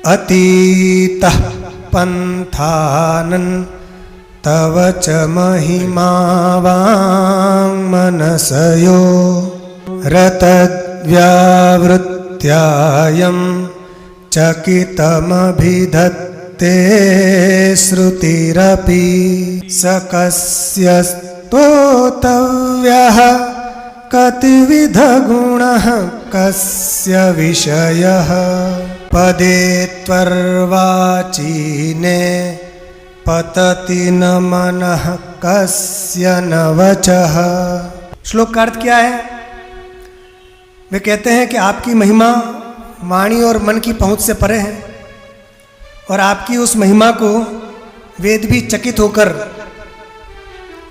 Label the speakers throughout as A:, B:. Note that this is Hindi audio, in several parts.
A: अतीतः पन्थानन् तव च महिमा वाङ्मनसयो रतद्व्यावृत्यायं चकितमभिधत्ते श्रुतिरपि स कस्य स्तोतव्यः कतिविधगुणः कस्य विषयः पदे त्वर्वाचीने पतति न मनः कस्य न वचः। श्लोक का अर्थ क्या है? वे कहते हैं कि आपकी महिमा वाणी और मन की पहुंच से परे है और आपकी उस महिमा को वेद भी चकित होकर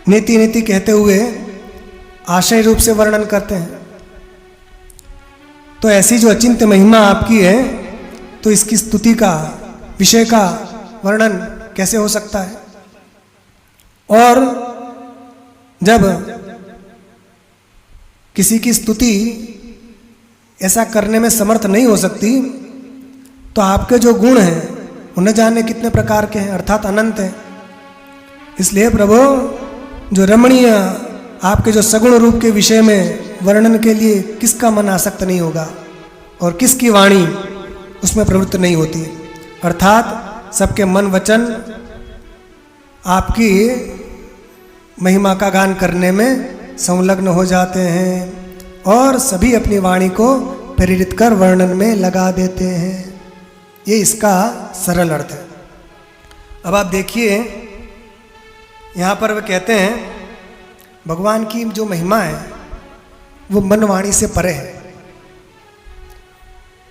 A: नीति नीति कहते हुए आशय रूप से वर्णन करते हैं। तो ऐसी जो अचिंत्य महिमा आपकी है, तो इसकी स्तुति का विषय का वर्णन कैसे हो सकता है? और जब किसी की स्तुति ऐसा करने में समर्थ नहीं हो सकती, तो आपके जो गुण हैं उन्हें जाने कितने प्रकार के हैं, अर्थात अनंत हैं। इसलिए प्रभु, जो रमणीय आपके जो सगुण रूप के विषय में वर्णन के लिए किसका मन आसक्त नहीं होगा और किसकी वाणी उसमें प्रवृत्त नहीं होती। अर्थात सबके मन वचन आपकी महिमा का गान करने में संलग्न हो जाते हैं और सभी अपनी वाणी को प्रेरित कर वर्णन में लगा देते हैं। ये इसका सरल अर्थ है। अब आप देखिए, यहाँ पर वे कहते हैं भगवान की जो महिमा है वो मन वाणी से परे है।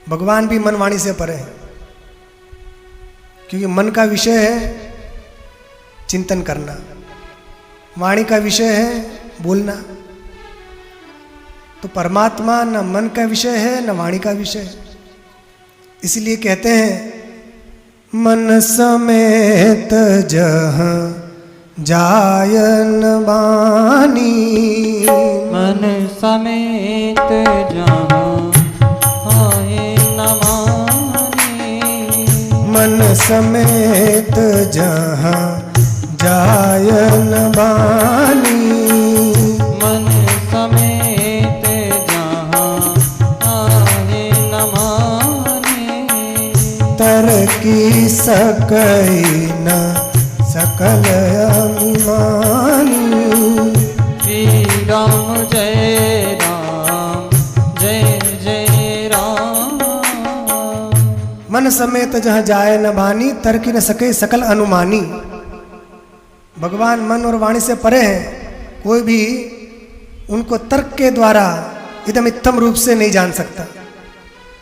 A: भगवान भी मन वाणी से परे है, क्योंकि मन का विषय है चिंतन करना, वाणी का विषय है बोलना। तो परमात्मा न मन का विषय है न वाणी का विषय है। इसलिए कहते हैं मन समेत जहाँ जायन बानी,
B: मन समेत जहाँ आए न मानी,
A: मन समेत जहाँ जायन बानी,
B: मन समेत जहाँ आए न मानी,
A: तरकी सकई न सकल अभिमानी।
B: श्री राम जय राम जय जय राम।
A: मन समेत जहाँ जाए न बानी, तरकी न सके सकल अनुमानी। भगवान मन और वाणी से परे हैं, कोई भी उनको तर्क के द्वारा इदम इत्थम रूप से नहीं जान सकता।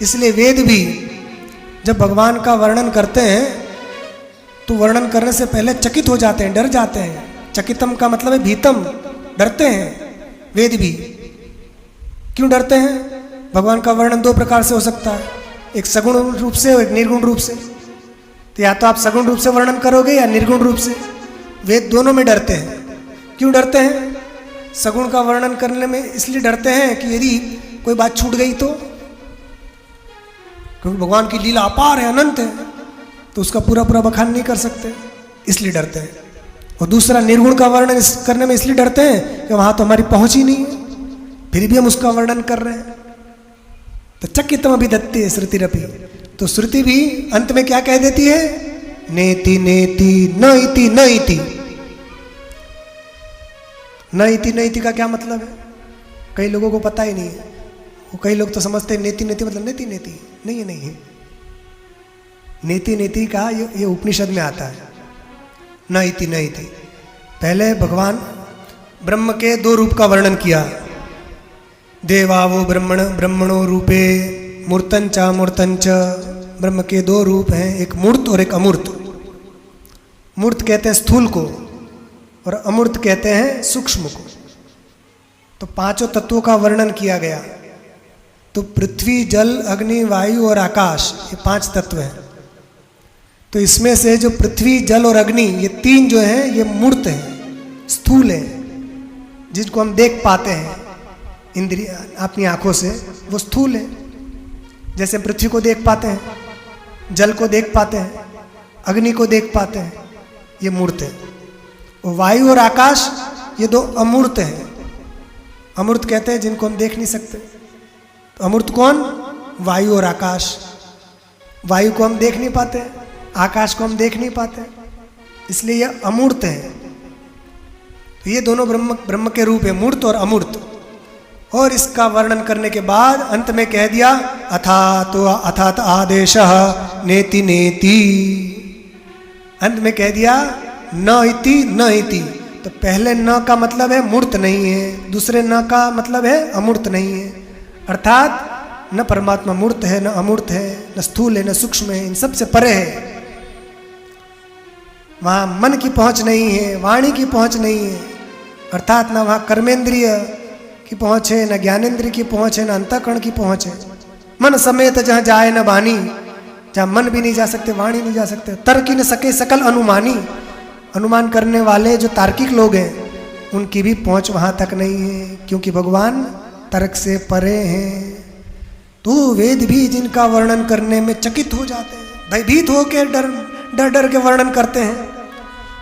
A: इसलिए वेद भी जब भगवान का वर्णन करते हैं तो वर्णन करने से पहले चकित हो जाते हैं, डर जाते हैं। चकितम का मतलब है भीतम, डरते हैं। वेद भी क्यों डरते हैं? भगवान का वर्णन दो प्रकार से हो सकता है, एक सगुण रूप से और एक निर्गुण रूप से। तो या तो आप सगुण रूप से वर्णन करोगे या निर्गुण रूप से। वेद दोनों में डरते हैं। क्यों डरते हैं? सगुण का वर्णन करने में इसलिए डरते हैं कि यदि कोई बात छूट गई तो, क्योंकि भगवान की लीला अपार है, अनंत है, तो उसका पूरा पूरा बखान नहीं कर सकते, इसलिए डरते हैं। और दूसरा निर्गुण का वर्णन करने में इसलिए डरते हैं कि वहां तो हमारी पहुंच ही नहीं है, फिर भी हम उसका वर्णन कर रहे हैं। तो चकितम अभिधत्ते श्रुतिरपि, तो श्रुति भी अंत में क्या कह देती है? नेति नेति न इति न इति। न इति न इति का क्या मतलब है? कई लोगों को पता ही नहीं है। वो कई लोग तो समझते हैं नेति नेति मतलब नेति नेति, नहीं है, नहीं है। नेति नेति का ये उपनिषद में आता है, न इति न इति। पहले भगवान ब्रह्म के दो रूप का वर्णन किया। देवावो ब्रह्मण ब्रह्मणो रूपे मूर्तंचा मूर्तंच। ब्रह्म के दो रूप हैं, एक मूर्त और एक अमूर्त। मूर्त कहते हैं स्थूल को और अमूर्त कहते हैं सूक्ष्म को। तो पांचों तत्वों का वर्णन किया गया। तो पृथ्वी, जल, अग्नि, वायु और आकाश, ये पांच तत्व हैं। तो इसमें से जो पृथ्वी, जल और अग्नि, ये तीन जो हैं ये मूर्त हैं, स्थूल हैं, जिसको हम देख पाते हैं इंद्रिय अपनी आंखों से, वो स्थूल है। जैसे पृथ्वी को देख पाते हैं, जल को देख पाते हैं, अग्नि को देख पाते हैं, ये मूर्त है। और वायु और आकाश ये दो अमूर्त हैं। अमूर्त कहते हैं जिनको हम देख नहीं सकते। तो अमूर्त कौन? वायु और आकाश। वायु को हम देख नहीं पाते, आकाश को हम देख नहीं पाते, इसलिए ये अमूर्त है। तो ये दोनों ब्रह्म के रूप है, मूर्त और अमूर्त। और इसका वर्णन करने के बाद अंत में कह दिया अथात आदेश नेति नेति। अंत में कह दिया न इति न इति। तो पहले न का मतलब है मूर्त नहीं है, दूसरे न का मतलब है अमूर्त नहीं है। अर्थात न परमात्मा मूर्त है, न अमूर्त है, न स्थूल है, न सूक्ष्म है, इन सब से परे है। वहाँ मन की पहुँच नहीं है, वाणी की पहुँच नहीं है, अर्थात न वहाँ कर्मेंद्रिय की पहुँच है, न ज्ञानेंद्रिय की पहुँच है, न अंतःकरण की पहुँच है। मन समेत जहाँ जाए न बानी, जहाँ मन भी नहीं जा सकते, वाणी नहीं जा सकते। तर्क ही न सके सकल अनुमानी। अनुमान करने वाले जो तार्किक लोग हैं उनकी भी पहुँच वहाँ तक नहीं है, क्योंकि भगवान तर्क से परे हैं। तो वेद भी जिनका वर्णन करने में चकित हो जाते हैं, भयभीत होकर डर डर के वर्णन करते हैं।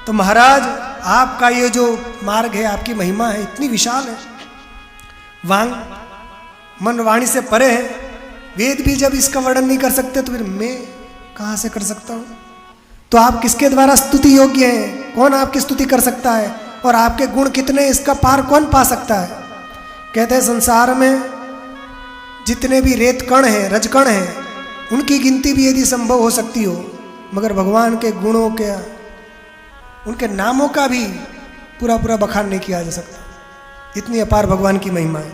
A: तो महाराज आपका ये जो मार्ग है, आपकी महिमा है, इतनी विशाल है, वांग मन वाणी से परे है। वेद भी जब इसका वर्णन नहीं कर सकते तो फिर मैं कहाँ से कर सकता हूँ? तो आप किसके द्वारा स्तुति योग्य हैं? कौन आपकी स्तुति कर सकता है? और आपके गुण कितने, इसका पार कौन पा सकता है? कहते हैं संसार में जितने भी रेत कण हैं, रजकण हैं, उनकी गिनती भी यदि संभव हो सकती हो, मगर भगवान के गुणों के, उनके नामों का भी पूरा पूरा बखान नहीं किया जा सकता। इतनी अपार भगवान की महिमा है।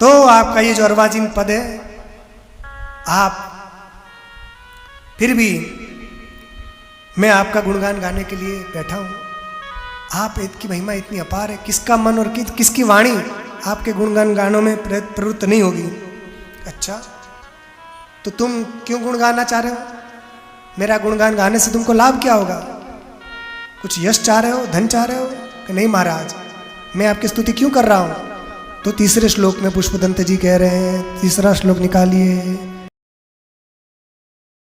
A: तो आपका ये जो अर्वाचीन पद है, आप फिर भी मैं आपका गुणगान गाने के लिए बैठा हूँ। आप की महिमा इतनी अपार है, किसका मन और किसकी वाणी आपके गुणगान गानों में प्रवृत्त नहीं होगी। अच्छा, तो तुम क्यों गुण गाना चाह रहे हो? मेरा गुणगान गाने से तुमको लाभ क्या होगा? कुछ यश चाह रहे हो, धन चाह रहे हो? कि नहीं महाराज, मैं आपकी स्तुति क्यों कर रहा हूँ? तो तीसरे श्लोक में पुष्पदंत जी कह रहे हैं, तीसरा श्लोक निकालिए।